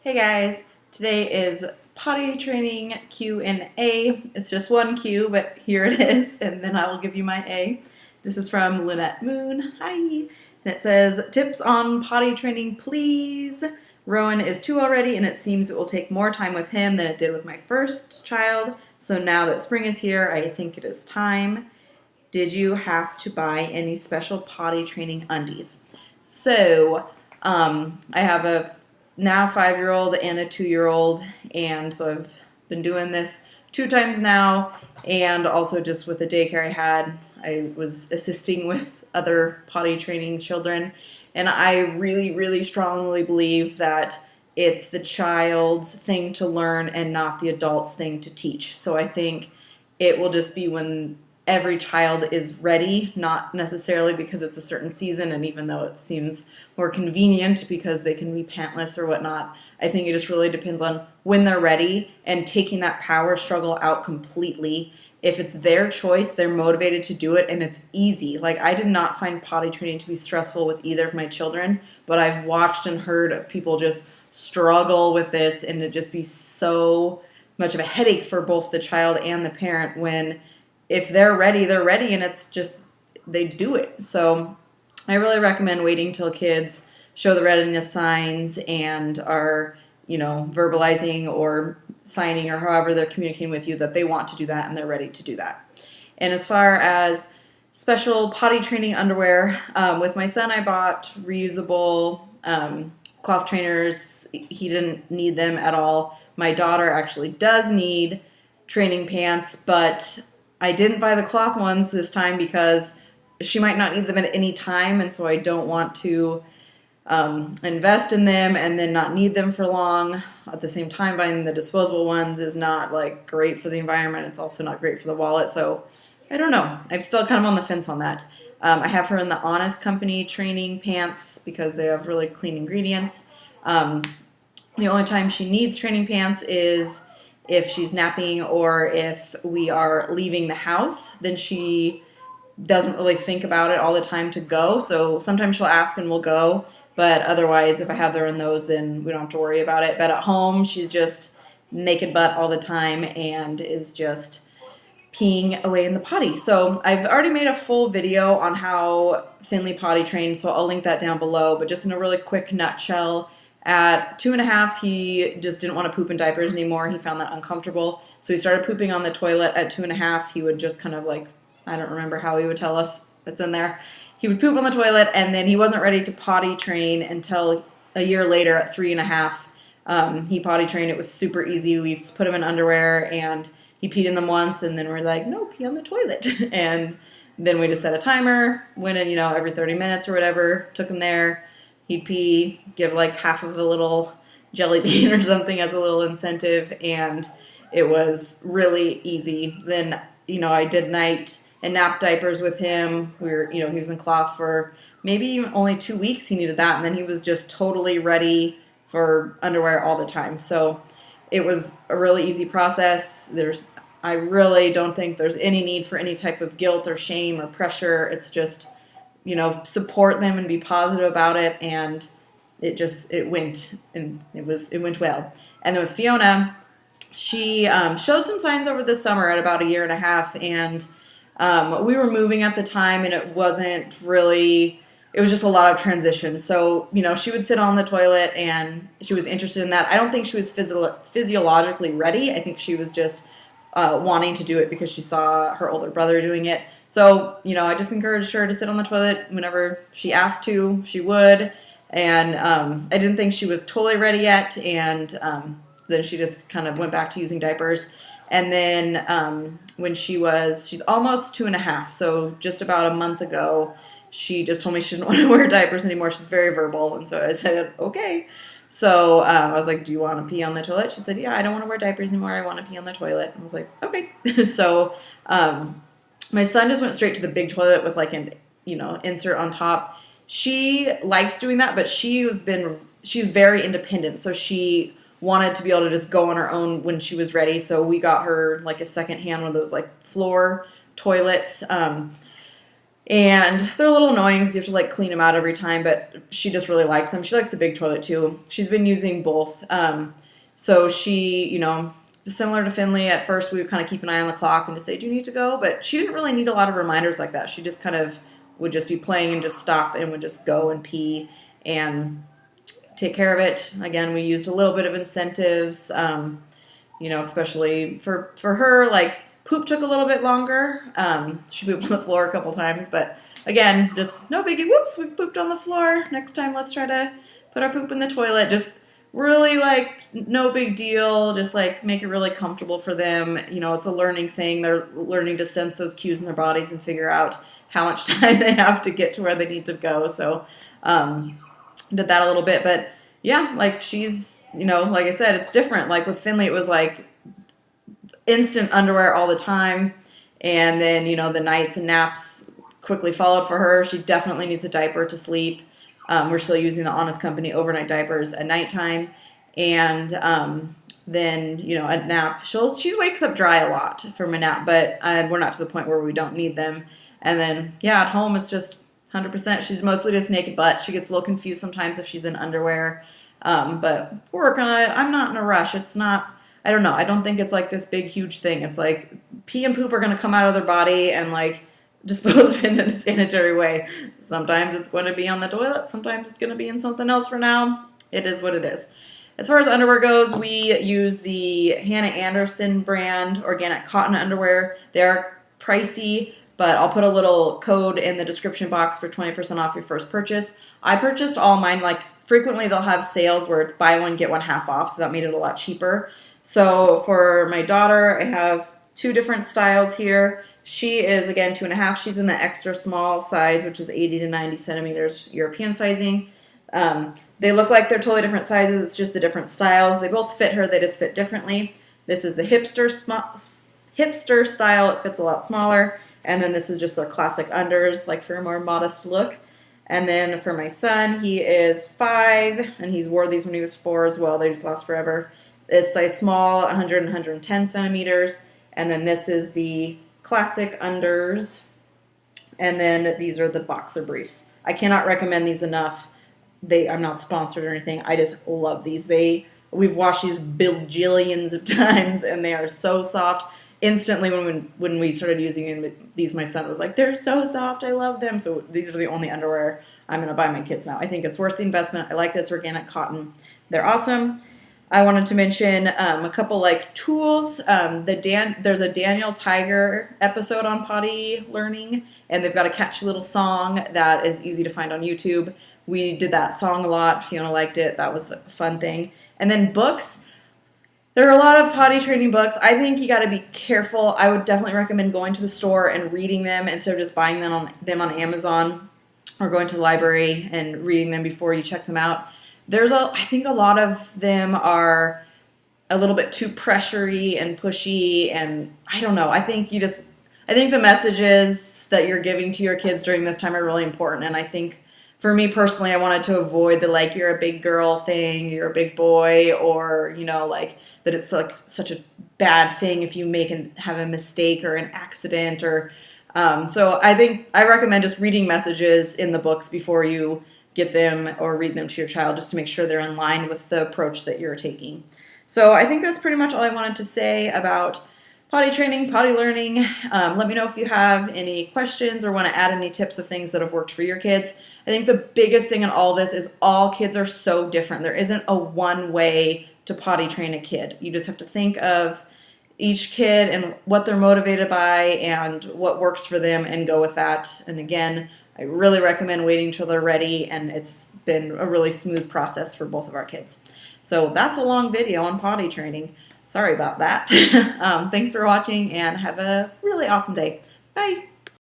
Hey guys, today is potty training Q&A. It's just one Q, but here it is, and then I will give you my A. This is from Lynette Moon. Hi. And it says, tips on potty training, please. Rowan is 2 already, and it seems it will take more time with him than it did with my first child. So now that spring is here, I think it is time. Did you have to buy any special potty training undies? So, I have a now 5-year-old and a 2-year-old, and so I've been doing this 2 times now, and also just with the daycare I was assisting with other potty training children, and I really strongly believe that it's the child's thing to learn and not the adult's thing to teach. So I think it will just be when every child is ready, not necessarily because it's a certain season, and even though it seems more convenient because they can be pantless or whatnot, I think it just really depends on when they're ready and taking that power struggle out completely. If it's their choice, they're motivated to do it, and it's easy. Like, I did not find potty training to be stressful with either of my children, but I've watched and heard of people just struggle with this, and it just be so much of a headache for both the child and the parent when if they're ready, and it's just, they do it. So I really recommend waiting till kids show the readiness signs and are, verbalizing or signing or however they're communicating with you that they want to do that and they're ready to do that. And as far as special potty training underwear, with my son, I bought reusable cloth trainers. He didn't need them at all. My daughter actually does need training pants, but I didn't buy the cloth ones this time because she might not need them at any time, and so I don't want to invest in them and then not need them for long. At the same time, buying the disposable ones is not great for the environment. It's also not great for the wallet, so I don't know. I'm still kind of on the fence on that. I have her in the Honest Company training pants because they have really clean ingredients. The only time she needs training pants is if she's napping or if we are leaving the house. Then she doesn't really think about it all the time to go. So sometimes she'll ask and we'll go. But otherwise, if I have her in those, then we don't have to worry about it. But at home, she's just naked butt all the time and is just peeing away in the potty. So I've already made a full video on how Finnley potty trained, so I'll link that down below. But just in a really quick nutshell, at 2.5, he just didn't want to poop in diapers anymore. He found that uncomfortable. So he started pooping on the toilet. At 2.5, he would just kind of I don't remember how he would tell us. It's in there. He would poop on the toilet, and then he wasn't ready to potty train until a year later at 3.5. He potty trained. It was super easy. We just put him in underwear, and he peed in them once, and then we're like, no, pee on the toilet. And then we just set a timer, went in, every 30 minutes or whatever, took him there. He'd pee, give half of a little jelly bean or something as a little incentive, and it was really easy. Then, I did night and nap diapers with him. He was in cloth for maybe only 2 weeks. He needed that, and then he was just totally ready for underwear all the time. So it was a really easy process. I really don't think there's any need for any type of guilt or shame or pressure. It's just, support them and be positive about it, and it went, and it went well. And then with Fiona, she showed some signs over the summer at about 1.5 years, and we were moving at the time, and it was just a lot of transition. So, she would sit on the toilet, and she was interested in that. I don't think she was physiologically ready. I think she was just wanting to do it because she saw her older brother doing it. So, I just encouraged her to sit on the toilet whenever she asked to, she would. And I didn't think she was totally ready yet. And then she just kind of went back to using diapers. And then when she's almost 2.5, so just about a month ago, she just told me she didn't want to wear diapers anymore. She's very verbal. And so I said, okay. So I was like, do you want to pee on the toilet? She said, yeah, I don't want to wear diapers anymore. I want to pee on the toilet. I was like, okay. So my son just went straight to the big toilet with an insert on top. She likes doing that, but she's very independent. So she wanted to be able to just go on her own when she was ready. So we got her a second hand one of those floor toilets. And they're a little annoying because you have to like clean them out every time, but she just really likes them. She likes the big toilet too. She's been using both. So she, just similar to Finnley, at first we would kind of keep an eye on the clock and just say, do you need to go? But she didn't really need a lot of reminders like that. She just kind of would just be playing and just stop and would just go and pee and take care of it. Again, we used a little bit of incentives, especially for her, like poop took a little bit longer. She pooped on the floor a couple times, but again, just no biggie. Whoops, we pooped on the floor. Next time, let's try to put our poop in the toilet. Just really like no big deal. Just like make it really comfortable for them. It's a learning thing. They're learning to sense those cues in their bodies and figure out how much time they have to get to where they need to go. So, did that a little bit, but yeah, like she's, like I said, it's different. Like with Finnley, it was like instant underwear all the time. And then, the nights and naps quickly followed for her. She definitely needs a diaper to sleep. We're still using the Honest Company overnight diapers at nighttime. And then, a nap. She wakes up dry a lot from a nap, but we're not to the point where we don't need them. And then, yeah, at home, it's just 100%. She's mostly just naked butt. She gets a little confused sometimes if she's in underwear. But we're working on it. I'm not in a rush. It's not, I don't know. I don't think it's like this big, huge thing. It's like pee and poop are going to come out of their body and like dispose of it in a sanitary way. Sometimes it's going to be on the toilet. Sometimes it's going to be in something else. For now, it is what it is. As far as underwear goes, we use the Hannah Anderson brand organic cotton underwear. They are pricey, but I'll put a little code in the description box for 20% off your first purchase. I purchased all mine, like frequently they'll have sales where it's buy one, get one half off, so that made it a lot cheaper. So for my daughter, I have 2 different styles here. She is, again, 2.5. She's in the extra small size, which is 80 to 90 centimeters European sizing. They look like they're totally different sizes. It's just the different styles. They both fit her. They just fit differently. This is the hipster style. It fits a lot smaller. And then this is just their classic unders, like for a more modest look. And then for my son, he is 5, and he's wore these when he was 4 as well. They just last forever. It's size small, 100 and 110 centimeters. And then this is the classic unders. And then these are the boxer briefs. I cannot recommend these enough. I'm not sponsored or anything. I just love these. We've washed these bajillions of times, and they are so soft. Instantly, when we started using these, my son was like, they're so soft. I love them. So these are the only underwear I'm going to buy my kids now. I think it's worth the investment. I like this organic cotton. They're awesome. I wanted to mention a couple like tools. There's a Daniel Tiger episode on potty learning, and they've got a catchy little song that is easy to find on YouTube. We did that song a lot. Fiona liked it. That was a fun thing. And then books. There are a lot of potty training books. I think you got to be careful. I would definitely recommend going to the store and reading them instead of just buying them on Amazon or going to the library and reading them before you check them out. I think a lot of them are a little bit too pressury and pushy, and I don't know. I think the messages that you're giving to your kids during this time are really important, and I think for me personally, I wanted to avoid the like you're a big girl thing, you're a big boy, or like that it's like such a bad thing if you have a mistake or an accident or so I recommend just reading messages in the books before you get them or read them to your child, just to make sure they're in line with the approach that you're taking. So I think that's pretty much all I wanted to say about potty training, potty learning. Let me know if you have any questions or want to add any tips of things that have worked for your kids. I think the biggest thing in all this is all kids are so different. There isn't a one way to potty train a kid. You just have to think of each kid and what they're motivated by and what works for them and go with that. And again, I really recommend waiting till they're ready, and it's been a really smooth process for both of our kids. So that's a long video on potty training. Sorry about that. Thanks for watching, and have a really awesome day. Bye.